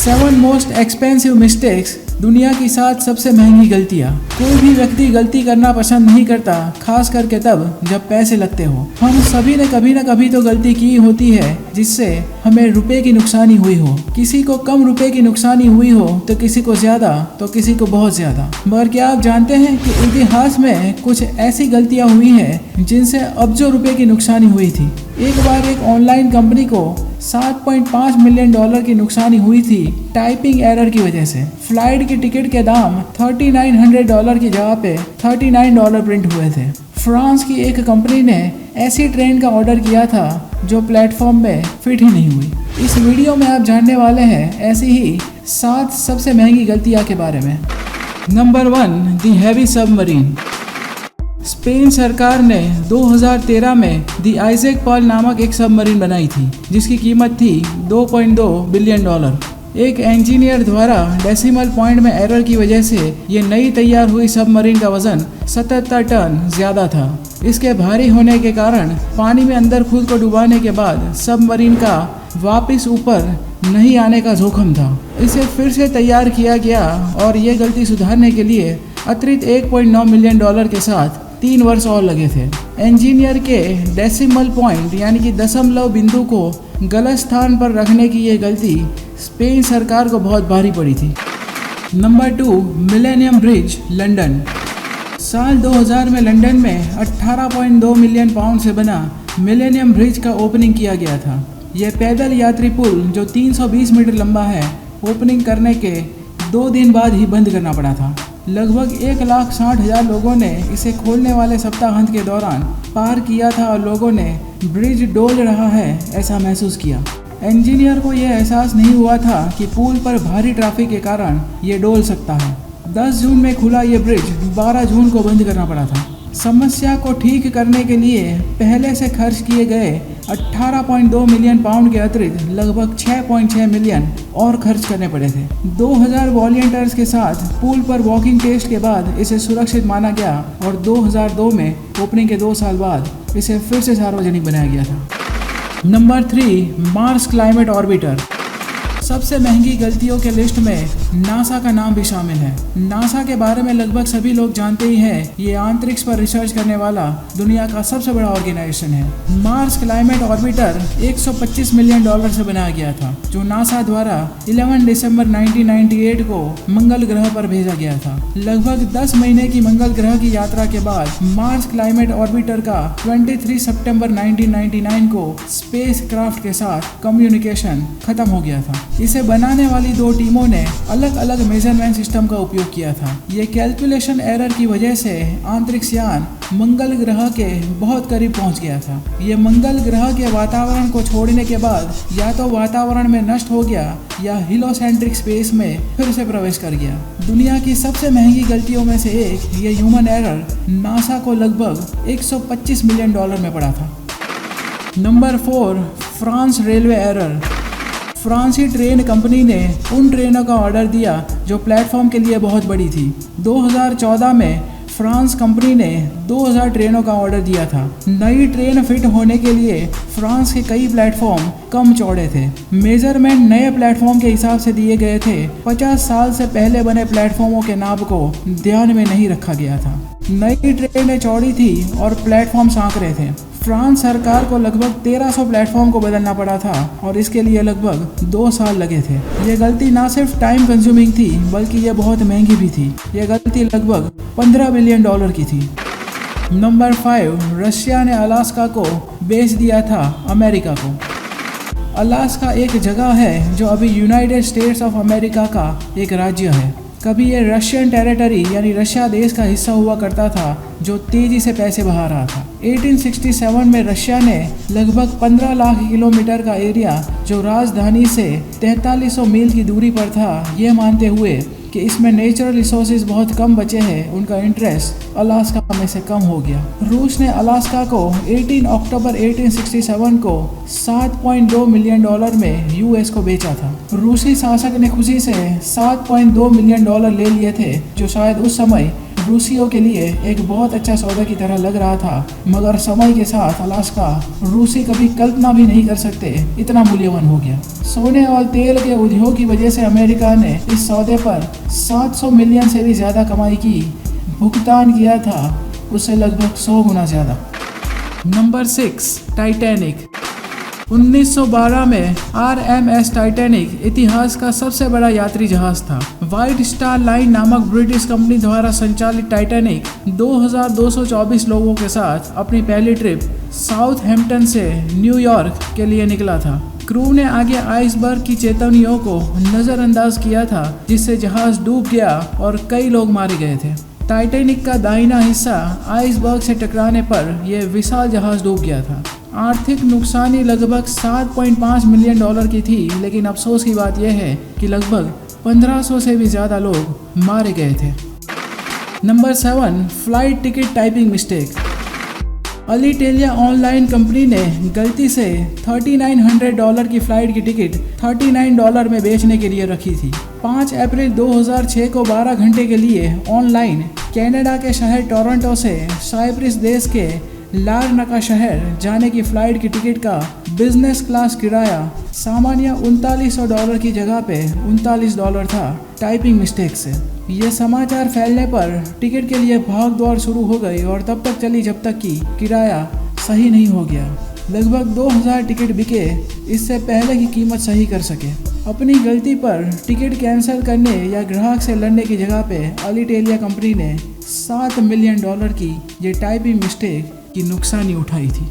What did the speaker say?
7 most expensive mistakes, दुनिया की 7 सबसे महंगी गलतियाँ। कोई भी व्यक्ति गलती करना पसंद नहीं करता, खास करके तब जब पैसे लगते हो। हम सभी ने कभी ना कभी तो गलती की होती है जिससे हमें रुपए की नुकसानी हुई हो। किसी को कम रुपए की नुकसानी हुई हो तो किसी को ज्यादा, तो किसी को बहुत ज्यादा। मगर क्या आप जानते हैं कि इतिहास में कुछ ऐसी गलतियां हुई हैं जिनसे अब्जों रुपए की नुकसानी हुई थी। एक बार एक ऑनलाइन कंपनी को $7.5 मिलियन की नुकसानी हुई थी टाइपिंग एरर की वजह से। फ्लाइट की टिकट के दाम $3,900 की जगह पे $39 प्रिंट हुए थे। फ्रांस की एक कंपनी ने ऐसी ट्रेन का ऑर्डर किया था जो प्लेटफॉर्म में फिट ही नहीं हुई। इस वीडियो में आप जानने वाले हैं ऐसी ही 7 सबसे महंगी गलतियां के बारे में। नंबर 1, दी हैवी सबमरीन। स्पेन सरकार ने 2013 में दी आइजैक पॉल नामक एक सबमरीन बनाई थी जिसकी कीमत थी $2.2 बिलियन। एक इंजीनियर द्वारा डेसिमल पॉइंट में एरर की वजह से ये नई तैयार हुई सबमरीन का वजन 77 टन ज्यादा था। इसके भारी होने के कारण पानी में अंदर खुद को डुबाने के बाद सबमरीन का वापस ऊपर नहीं आने का जोखिम था। इसे फिर से तैयार किया गया और ये गलती सुधारने के लिए अतिरिक्त $1.9 मिलियन के साथ 3 वर्ष और लगे थे। इंजीनियर के डेसिमल पॉइंट यानी कि दशमलव बिंदु को गलत स्थान पर रखने की ये गलती स्पेन सरकार को बहुत भारी पड़ी थी। Number 2, millennium bridge, London. साल 2000 में लंदन में 18.2 मिलियन पाउंड से बना मिलेनियम ब्रिज का ओपनिंग किया गया था। यह पैदल यात्री पुल जो 320 मीटर लंबा है, ओपनिंग करने के 2 दिन बाद ही बंद करना पड़ा था। लगभग 1,60,000 लोगों ने इसे खोलने वाले सप्ताहांत के दौरान पार किया था और लोगों ने ब्रिज डोल रहा है ऐसा महसूस किया। इंजीनियर को यह एहसास नहीं हुआ था कि पुल पर भारी ट्रैफिक के कारण ये डोल सकता है। 10 जून में खुला ये ब्रिज 12 जून को बंद करना पड़ा था। समस्या को ठीक करने के लिए पहले से खर्च किए गए 18.2 मिलियन पाउंड के अतिरिक्त लगभग 6.6 मिलियन और खर्च करने पड़े थे। 2000 वॉलंटियर्स के साथ पुल पर वॉकिंग टेस्ट के बाद इसे सुरक्षित माना गया और 2002 में ओपनिंग के 2 साल बाद इसे फिर से सार्वजनिक बनाया गया था। Number 3, Mars climate orbiter. सबसे महंगी गलतियों के लिस्ट में नासा का नाम भी शामिल है। नासा के बारे में लगभग सभी लोग जानते ही हैं। ये अंतरिक्ष पर रिसर्च करने वाला दुनिया का सबसे बड़ा ऑर्गेनाइजेशन है। मार्स क्लाइमेट ऑर्बिटर $125 मिलियन से बनाया गया था जो नासा द्वारा 11 दिसंबर 1998 को मंगल ग्रह पर भेजा गया था। लगभग 10 महीने की मंगल ग्रह की यात्रा के बाद मार्स क्लाइमेट ऑर्बिटर का 23 सितंबर 1999 को स्पेस क्राफ्ट के साथ कम्युनिकेशन खत्म हो गया था। इसे बनाने वाली 2 टीमों ने अलग अलग मेजरमेंट सिस्टम का उपयोग किया था। ये कैलकुलेशन एरर की वजह से अंतरिक्ष यान मंगल ग्रह के बहुत करीब पहुंच गया था। ये मंगल ग्रह के वातावरण को छोड़ने के बाद या तो वातावरण में नष्ट हो गया या हीलोसेंट्रिक स्पेस में फिर से प्रवेश कर गया। दुनिया की सबसे महंगी गलतियों में से एक ये ह्यूमन एरर नासा को लगभग $125 मिलियन में पड़ा था। Number 4, France railway error. फ्रांसी ट्रेन कंपनी ने उन ट्रेनों का ऑर्डर दिया जो प्लेटफॉर्म के लिए बहुत बड़ी थी। 2014 में फ्रांस कंपनी ने 2000 ट्रेनों का ऑर्डर दिया था। नई ट्रेन फिट होने के लिए फ्रांस के कई प्लेटफॉर्म कम चौड़े थे। मेजरमेंट नए प्लेटफॉर्म के हिसाब से दिए गए थे। 50 साल से पहले बने प्लेटफॉर्मों के नाप को ध्यान में नहीं रखा गया था। नई ट्रेनें चौड़ी थी और प्लेटफॉर्म सांकड़े थे। फ्रांस सरकार को लगभग 1300 प्लेटफॉर्म को बदलना पड़ा था और इसके लिए लगभग 2 साल लगे थे। ये गलती ना सिर्फ टाइम कंज्यूमिंग थी बल्कि ये बहुत महंगी भी थी। ये गलती लगभग $15 बिलियन की थी। नंबर 5, रशिया ने अलास्का को बेच दिया था अमेरिका को। अलास्का एक जगह है जो अभी यूनाइटेड स्टेट्स ऑफ अमेरिका का एक राज्य है। कभी ये रशियन टेरिटरी यानी रशिया देश का हिस्सा हुआ करता था जो तेजी से पैसे बहा रहा था। 1867 में रशिया ने लगभग 15 लाख किलोमीटर का एरिया जो राजधानी से 4300 मील की दूरी पर था, ये मानते हुए कि इसमें नेचुरल रिसोर्सेज बहुत कम बचे हैं, उनका इंटरेस्ट अलास्का में से कम हो गया। रूस ने अलास्का को 18 अक्टूबर 1867 को $7.2 मिलियन में यूएस को बेचा था। रूसी शासक ने खुशी से $7.2 मिलियन ले लिए थे जो शायद उस समय रूसियों के लिए एक बहुत अच्छा सौदा की तरह लग रहा था, मगर समय के साथ अलास्का रूसी कभी कल्पना भी नहीं कर सकते इतना मूल्यवान हो गया। सोने और तेल के उद्योग की वजह से अमेरिका ने इस सौदे पर 700 मिलियन से भी ज़्यादा कमाई की भुगतान किया था, उससे लगभग 100 गुना ज़्यादा। Number 6, Titanic. 1912 में RMS टाइटैनिक इतिहास का सबसे बड़ा यात्री जहाज था। व्हाइट स्टार लाइन नामक ब्रिटिश कंपनी द्वारा संचालित टाइटैनिक 2224 लोगों के साथ अपनी पहली ट्रिप साउथहैम्पटन से न्यूयॉर्क के लिए निकला था। क्रू ने आगे आइसबर्ग की चेतावनियों को नज़रअंदाज किया था, जिससे जहाज डूब गया और कई लोग मारे गए थे। टाइटैनिक का दाहिना हिस्सा आइसबर्ग से टकराने पर यह विशाल जहाज डूब गया था। आर्थिक नुकसानी लगभग 7.5 मिलियन डॉलर की थी, लेकिन अफसोस की बात यह है कि लगभग 1500 से भी ज़्यादा लोग मारे गए थे। Number 7, flight ticket typing mistake. Alitalia online company ने गलती से $3900 की फ़्लाइट की टिकट $39 में बेचने के लिए रखी थी। 5 अप्रैल 2006 को 12 घंटे के लिए ऑनलाइन कनाडा के शहर टोरंटो से साइप्रस देश के लारनाका शहर जाने की फ़्लाइट की टिकट का बिजनेस क्लास किराया सामान्य $3900 की जगह पे $39 था, टाइपिंग मिस्टेक से। ये समाचार फैलने पर टिकट के लिए भाग दौड़ शुरू हो गई और तब तक चली जब तक कि किराया सही नहीं हो गया। लगभग 2000 टिकट बिके इससे पहले की कीमत सही कर सके। अपनी गलती पर टिकट कैंसिल करने या ग्राहक से लड़ने की जगह पे अलिटेलिया कंपनी ने $7 मिलियन की ये टाइपिंग मिस्टेक की नुकसानी उठाई थी।